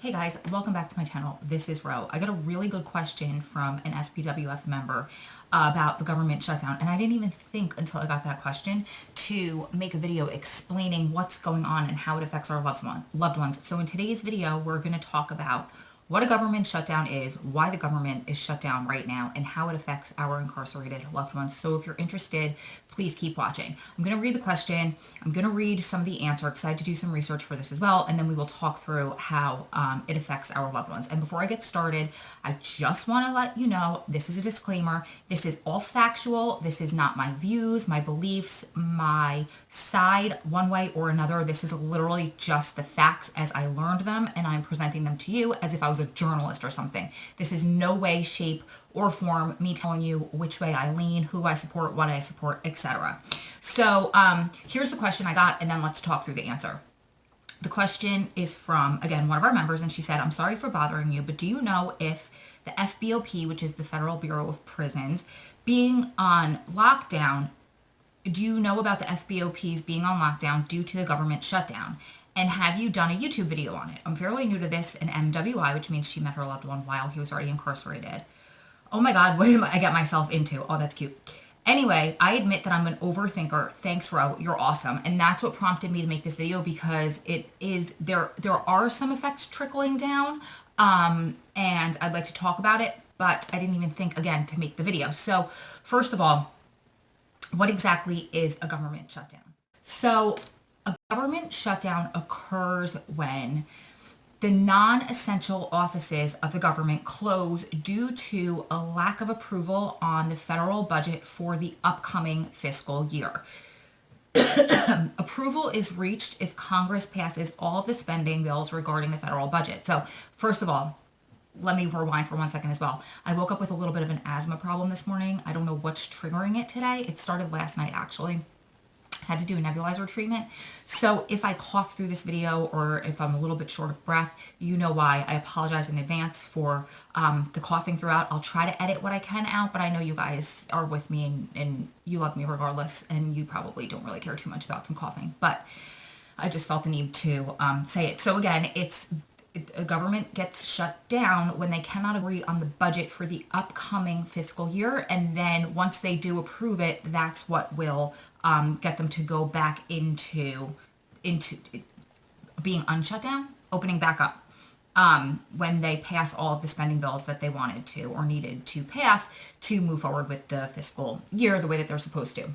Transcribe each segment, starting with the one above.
Hey guys, welcome back to my channel. This is Ro. I got a really good question from an SPWF member about the government shutdown, and I didn't even think until I got that question to make a video explaining what's going on and how it affects our loved ones. So in today's video, we're going to talk about what a government shutdown is, why the government is shut down right now, and how it affects our incarcerated loved ones. So if you're interested, please keep watching. I'm going to read the question. I'm going to read some of the answer because I had to do some research for this as well, and then we will talk through how it affects our loved ones. And before I get started, I just want to let you know, this is a disclaimer. This is all factual. This is not my views, my beliefs, my side one way or another. This is literally just the facts as I learned them, and I'm presenting them to you as if I was a journalist or something. This is no way, shape, or form me telling you which way I lean, who I support, what I support, etc. So here's the question I got, and then let's talk through the answer. The question is from, again, one of our members, and she said, I'm sorry for bothering you, but do you know if the FBOP, which is the Federal Bureau of Prisons, being on lockdown, do you know about the FBOPs being on lockdown due to the government shutdown? And have you done a YouTube video on it? I'm fairly new to this, an MWI, which means she met her loved one while he was already incarcerated. Oh my God, what did I get myself into? Oh, that's cute. Anyway, I admit that I'm an overthinker. Thanks, Ro. You're awesome. And that's what prompted me to make this video, because it is, there are some effects trickling down, and I'd like to talk about it, but I didn't even think, again, to make the video. So first of all, what exactly is a government shutdown? So a government shutdown occurs when the non-essential offices of the government close due to a lack of approval on the federal budget for the upcoming fiscal year. Approval is reached if Congress passes all of the spending bills regarding the federal budget. So first of all, let me rewind for 1 second as well. I woke up with a little bit of an asthma problem this morning. I don't know what's triggering it today. It started last night, actually. Had to do a nebulizer treatment. So if I cough through this video or if I'm a little bit short of breath, you know why. I apologize in advance for the coughing throughout. I'll try to edit what I can out, but I know you guys are with me and you love me regardless, and you probably don't really care too much about some coughing, but I just felt the need to say it. So again, a government gets shut down when they cannot agree on the budget for the upcoming fiscal year, and then once they do approve it, that's what will get them to go back into being unshut down, opening back up, when they pass all of the spending bills that they wanted to or needed to pass to move forward with the fiscal year the way that they're supposed to.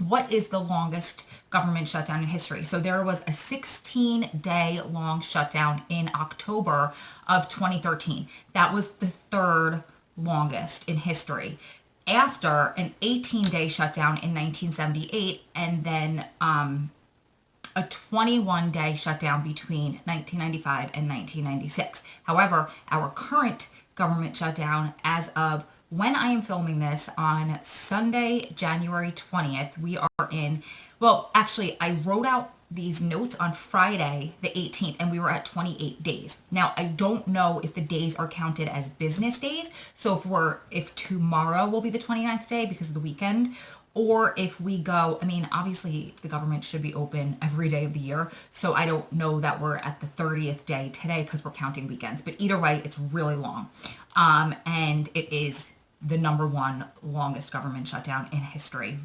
What is the longest government shutdown in history? So there was a 16-day long shutdown in October of 2013. That was the third longest in history, after an 18-day shutdown in 1978, and then a 21-day shutdown between 1995 and 1996. However, our current government shutdown, as of when I am filming this on Sunday, January 20th, we are in, well, actually, I wrote out these notes on Friday, the 18th, and we were at 28 days. Now, I don't know if the days are counted as business days. So if tomorrow will be the 29th day because of the weekend, or if we go, I mean, obviously the government should be open every day of the year. So I don't know that we're at the 30th day today because we're counting weekends, but either way, it's really long. And it is the there longest government shutdown in history.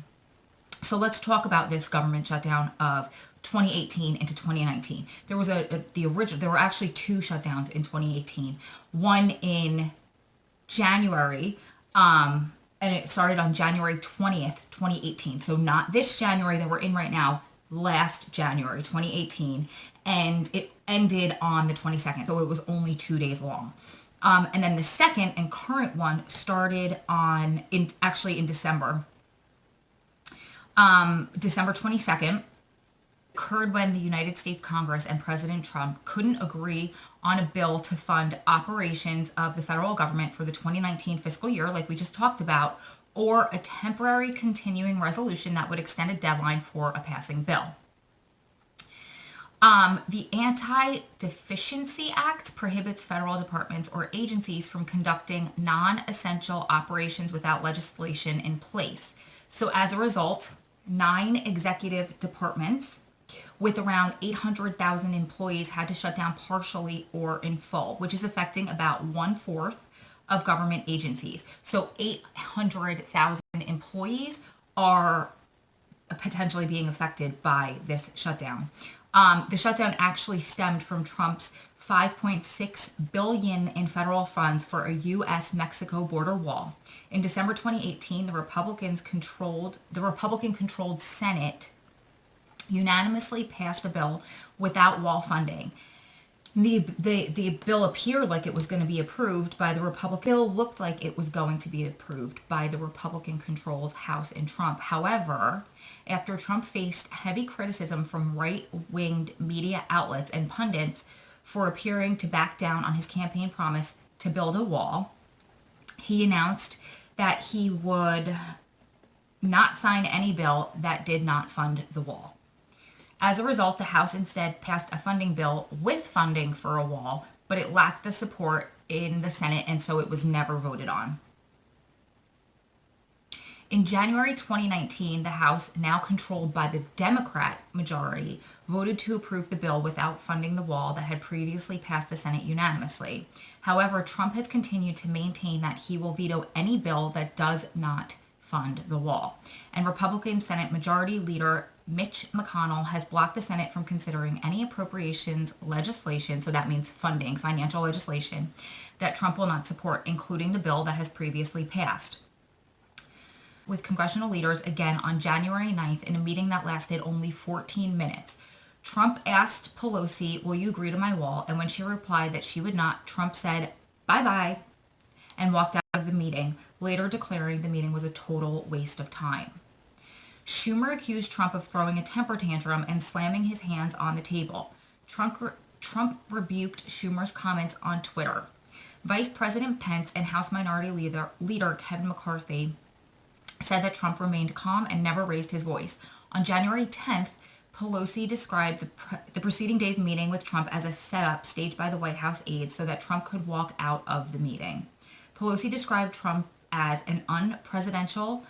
So let's talk about this government shutdown of 2018 into 2019. There was there were actually two shutdowns in 2018. One in January, and it started on January 20th, 2018. So not this January that we're in right now, last January 2018, and it ended on the 22nd. So it was only 2 days long. And then the second and current one started actually in December. December 22nd, occurred when the United States Congress and President Trump couldn't agree on a bill to fund operations of the federal government for the 2019 fiscal year, like we just talked about, or a temporary continuing resolution that would extend a deadline for a passing bill. The Anti-Deficiency Act prohibits federal departments or agencies from conducting non-essential operations without legislation in place. So as a result, 9 executive departments with around 800,000 employees had to shut down partially or in full, which is affecting about 1/4 of government agencies. So 800,000 employees are potentially being affected by this shutdown. The shutdown actually stemmed from Trump's $5.6 billion in federal funds for a U.S.-Mexico border wall. In December 2018, the Republican-controlled Senate unanimously passed a bill without wall funding. The bill appeared like it was going to be approved by the Republican. Bill looked like it was going to be approved by the Republican-controlled House and Trump. However, after Trump faced heavy criticism from right-winged media outlets and pundits for appearing to back down on his campaign promise to build a wall, he announced that he would not sign any bill that did not fund the wall. As a result, the House instead passed a funding bill with funding for a wall, but it lacked the support in the Senate, and so it was never voted on. In January 2019, the House, now controlled by the Democrat majority, voted to approve the bill without funding the wall that had previously passed the Senate unanimously. However, Trump has continued to maintain that he will veto any bill that does not fund the wall. And Republican Senate Majority Leader Mitch McConnell has blocked the Senate from considering any appropriations legislation, so that means funding, financial legislation, that Trump will not support, including the bill that has previously passed. With congressional leaders again on January 9th in a meeting that lasted only 14 minutes. Trump asked Pelosi, "Will you agree to my wall?" And when she replied that she would not, Trump said, "Bye-bye," and walked out of the meeting, later declaring the meeting was a total waste of time. Schumer accused Trump of throwing a temper tantrum and slamming his hands on the table. Trump rebuked Schumer's comments on Twitter. Vice President Pence and House Minority Leader Kevin McCarthy said that Trump remained calm and never raised his voice. On January 10th, Pelosi described the preceding day's meeting with Trump as a setup staged by the White House aides so that Trump could walk out of the meeting. Pelosi described Trump as unpresidential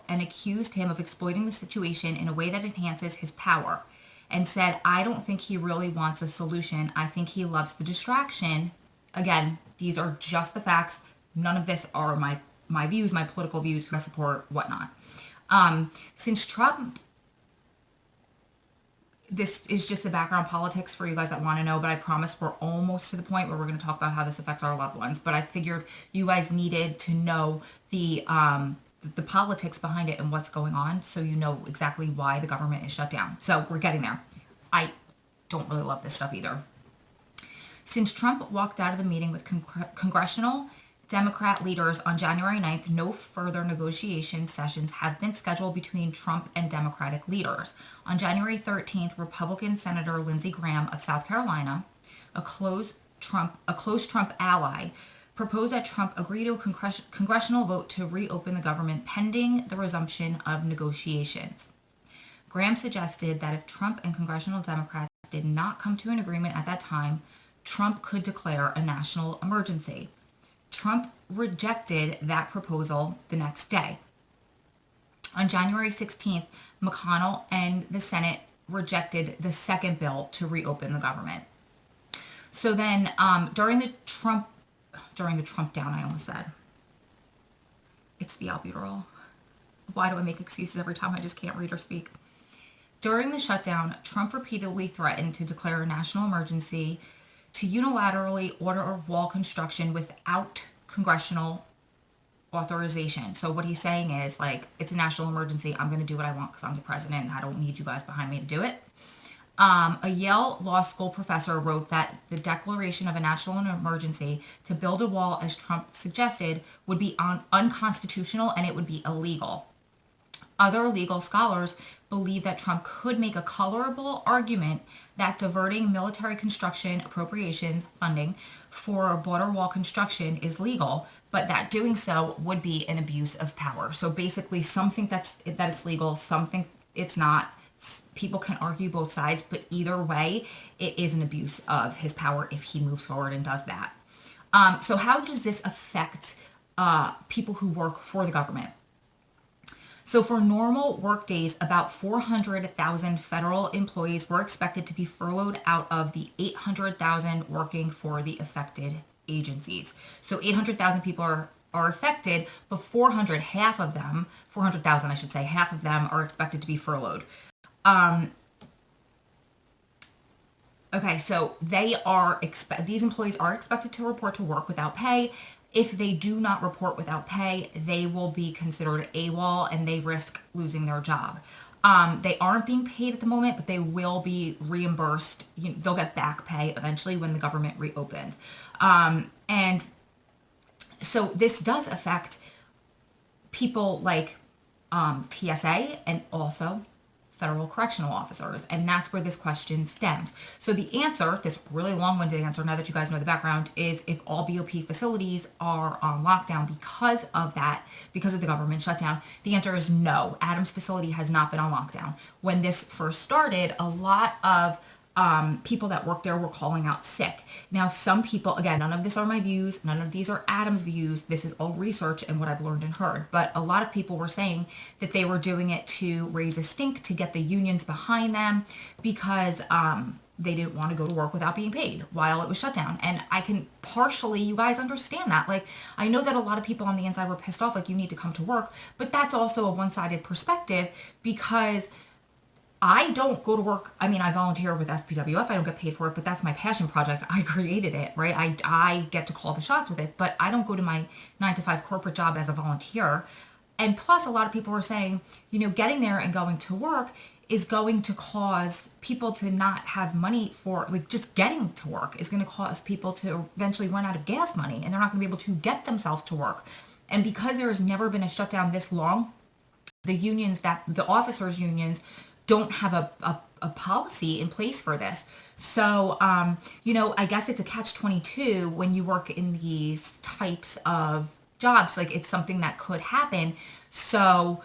and accused him of exploiting the situation in a way that enhances his power, and said, "I don't think he really wants a solution. I think he loves the distraction." Again, these are just the facts. None of this are my views, my political views, my support, whatnot. Since Trump, this is just the background politics for you guys that want to know, but I promise we're almost to the point where we're going to talk about how this affects our loved ones. But I figured you guys needed to know the politics behind it and what's going on, so you know exactly why the government is shut down. So we're getting there. I don't really love this stuff either. Since Trump walked out of the meeting with congressional Democrat leaders on January 9th, no further negotiation sessions have been scheduled between Trump and Democratic leaders. On January 13th, Republican Senator Lindsey Graham of South Carolina, a close Trump ally, proposed that Trump agree to a congressional vote to reopen the government pending the resumption of negotiations. Graham suggested that if Trump and congressional Democrats did not come to an agreement at that time, Trump could declare a national emergency. Trump rejected that proposal the next day. On January 16th, McConnell and the Senate rejected the second bill to reopen the government. So then during the Trump down, I almost said. It's the albuterol. Why do I make excuses every time I just can't read or speak? During the shutdown, Trump repeatedly threatened to declare a national emergency, to unilaterally order wall construction without congressional authorization. So what he's saying is, like, it's a national emergency. I'm going to do what I want because I'm the president and I don't need you guys behind me to do it. A Yale Law School professor wrote that the declaration of a national emergency to build a wall, as Trump suggested, would be unconstitutional and it would be illegal. Other legal scholars believe that Trump could make a colorable argument that diverting military construction appropriations funding for border wall construction is legal, but that doing so would be an abuse of power. So basically, some think that it's legal, some think it's not. People can argue both sides, but either way, it is an abuse of his power if he moves forward and does that. So how does this affect people who work for the government? So for normal work days, about 400,000 federal employees were expected to be furloughed out of the 800,000 working for the affected agencies. So 800,000 people are affected, but 400,000 I should say, half of them are expected to be furloughed. Okay, so these employees are expected to report to work without pay. If they do not report without pay, they will be considered AWOL and they risk losing their job. They aren't being paid at the moment, but they will be reimbursed. They'll get back pay eventually when the government reopens. And so this does affect people like TSA and also federal correctional officers. And that's where this question stems. So the answer, this really long-winded answer, now that you guys know the background, is if all BOP facilities are on lockdown because of the government shutdown, the answer is no. Adams facility has not been on lockdown. When this first started, a lot of people that work there were calling out sick. Now, some people, again, none of this are my views, none of these are Adam's views. This is all research and what I've learned and heard. But a lot of people were saying that they were doing it to raise a stink, to get the unions behind them, because they didn't want to go to work without being paid while it was shut down. And I can partially, you guys understand that. Like, I know that a lot of people on the inside were pissed off, like, you need to come to work. But that's also a one-sided perspective, because I don't go to work. I mean, I volunteer with SPWF. I don't get paid for it, but that's my passion project. I created it, right? I get to call the shots with it, but I don't go to my 9-to-5 corporate job as a volunteer. And plus, a lot of people are saying, getting there and going to work is going to cause people to not have money for, like, just getting to work is going to cause people to eventually run out of gas money, and they're not going to be able to get themselves to work. And because there has never been a shutdown this long, the officers' unions don't have a policy in place for this. So, I guess it's a catch-22 when you work in these types of jobs. Like, it's something that could happen. So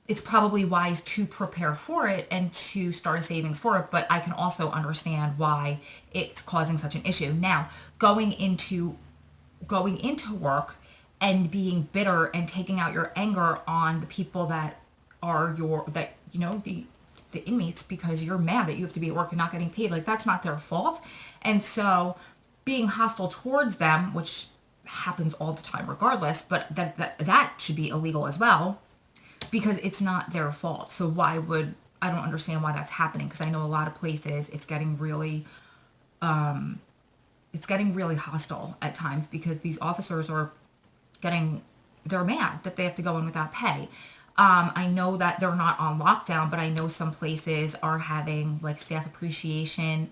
it's probably wise to prepare for it and to start a savings for it. But I can also understand why it's causing such an issue. Now, going into work and being bitter and taking out your anger on the people that are the inmates, because you're mad that you have to be at work and not getting paid. Like, that's not their fault. And so being hostile towards them, which happens all the time regardless, but that should be illegal as well, because it's not their fault. So I don't understand why that's happening, because I know a lot of places it's getting really hostile at times, because these officers they're mad that they have to go in without pay. I know that they're not on lockdown, but I know some places are having like staff appreciation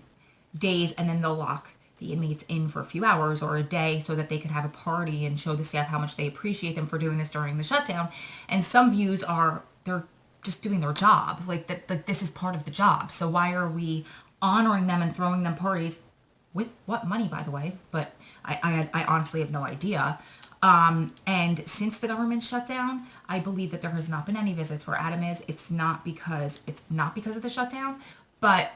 days, and then they'll lock the inmates in for a few hours or a day so that they could have a party and show the staff how much they appreciate them for doing this during the shutdown. And some views are they're just doing their job, like this is part of the job. So why are we honoring them and throwing them parties with what money, by the way? But I honestly have no idea. And since the government shut down, I believe that there has not been any visits where Adam is. It's not because of the shutdown, but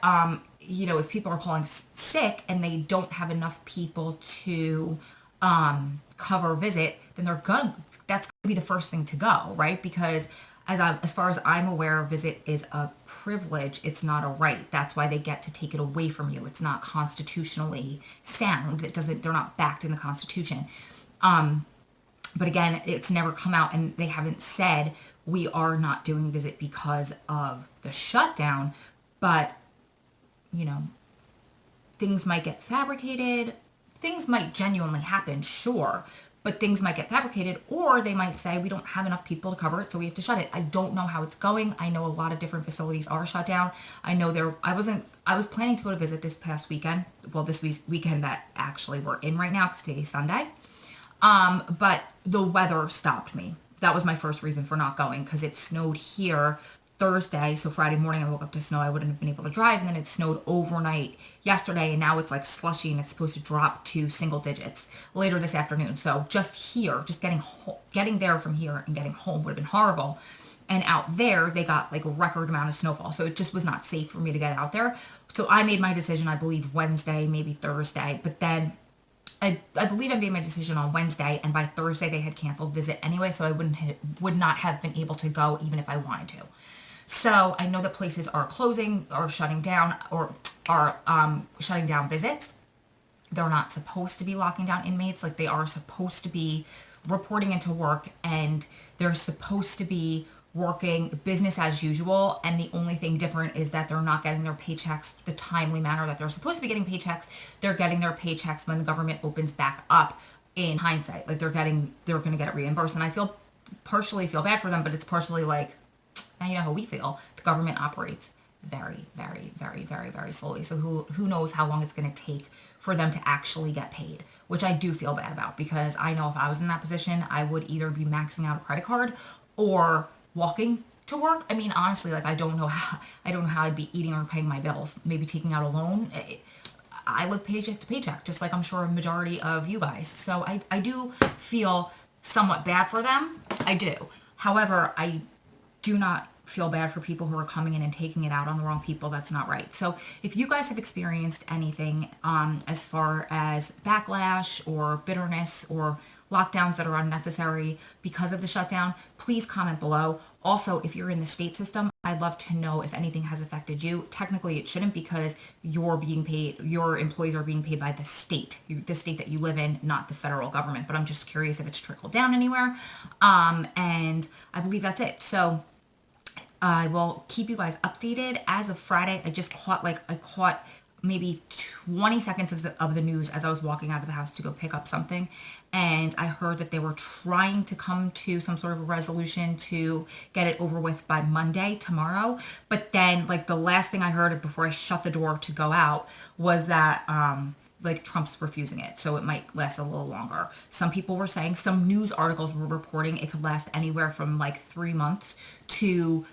if people are calling sick and they don't have enough people to cover a visit, then that's gonna be the first thing to go, right? Because as far as I'm aware, a visit is a privilege. It's not a right. That's why they get to take it away from you. It's not constitutionally sound. They're not backed in the Constitution. But again, it's never come out, and they haven't said we are not doing visit because of the shutdown. But, things might get fabricated. Things might genuinely happen, sure. But things might get fabricated, or they might say we don't have enough people to cover it, so we have to shut it. I don't know how it's going. I know a lot of different facilities are shut down. I know I was planning to go to visit this past weekend. Well, this weekend that actually we're in right now, because today's Sunday. But the weather stopped me. That was my first reason for not going, because it snowed here Thursday. So Friday morning I woke up to snow. I wouldn't have been able to drive. And then it snowed overnight yesterday. And now it's like slushy, and it's supposed to drop to single digits later this afternoon. So just getting there from here and getting home would have been horrible. And out there, they got like a record amount of snowfall. So it just was not safe for me to get out there. So I made my decision, I believe, Wednesday, maybe Thursday. But then I believe I made my decision on Wednesday, and by Thursday they had canceled visit anyway, so I would not have been able to go even if I wanted to. So I know that places are closing or shutting down, or are shutting down visits. They're not supposed to be locking down inmates. Like, they are supposed to be reporting into work, and they're supposed to be working business as usual. And the only thing different is that they're not getting their paychecks the timely manner that they're supposed to be getting paychecks. They're getting their paychecks when the government opens back up, in hindsight. Like, they're going to get it reimbursed. And I partially feel bad for them, but it's partially like, now you know how we feel. The government operates very, very, very, very, very slowly. So who knows how long it's going to take for them to actually get paid, which I do feel bad about, because I know if I was in that position, I would either be maxing out a credit card or walking to work. I mean, honestly, like, I don't know how I'd be eating or paying my bills. Maybe taking out a loan. I live paycheck to paycheck, just like I'm sure a majority of you guys. So I do feel somewhat bad for them. I do. However, I do not feel bad for people who are coming in and taking it out on the wrong people. That's not right. So if you guys have experienced anything as far as backlash or bitterness or lockdowns that are unnecessary because of the shutdown, please comment below. Also, if you're in the state system, I'd love to know if anything has affected you. Technically, it shouldn't, because you're being paid, your employees are being paid by the state that you live in, not the federal government. But I'm just curious if it's trickled down anywhere. And I believe that's it. So I will keep you guys updated. As of Friday, I caught maybe 20 seconds of the news as I was walking out of the house to go pick up something. And I heard that they were trying to come to some sort of a resolution to get it over with by Monday, tomorrow. But then, like, the last thing I heard before I shut the door to go out was that, like, Trump's refusing it, so it might last a little longer. Some people were saying, some news articles were reporting it could last anywhere from like 3 months to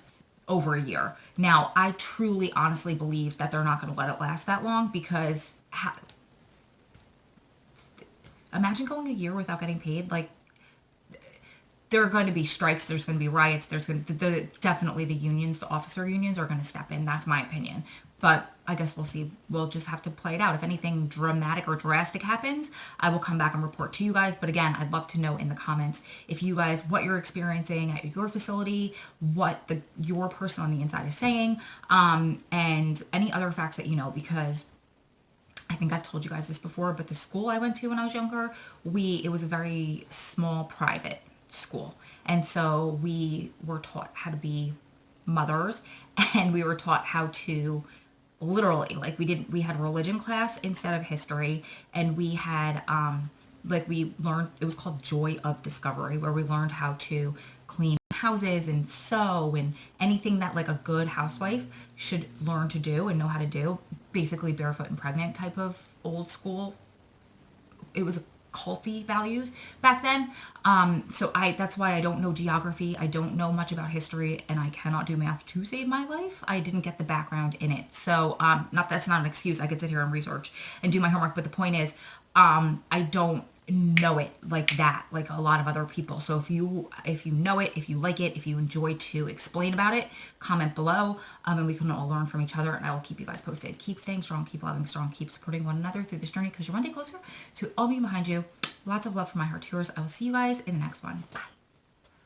over a year. Now, I truly, honestly believe that they're not going to let it last that long, because imagine going a year without getting paid. Like, there are going to be strikes, there's going to be riots, definitely the unions, the officer unions are going to step in. That's my opinion. But I guess we'll see. We'll just have to play it out. If anything dramatic or drastic happens, I will come back and report to you guys. But again, I'd love to know in the comments if you guys, what you're experiencing at your facility, what your person on the inside is saying, and any other facts that you know, because I think I've told you guys this before, but the school I went to when I was younger, it was a very small private school. And so we were taught how to be mothers, and we were taught how to literally, like, we had religion class instead of history, and we had we learned, it was called Joy of Discovery, where we learned how to clean houses and sew and anything that, like, a good housewife should learn to do and know how to do, basically barefoot and pregnant type of old school. It was culty values back then. So that's why I don't know geography. I don't know much about history, and I cannot do math to save my life. I didn't get the background in it. So, that's not an excuse. I could sit here and research and do my homework. But the point is, I don't know it like that, like a lot of other people. So if you know it, if you like it, if you enjoy to explain about it, comment below, and we can all learn from each other, and I will keep you guys posted. Keep staying strong, keep loving strong, keep supporting one another through this journey, because you're one day closer to all being behind you. Lots of love from my heart to yours. I will see you guys in the next one. Bye.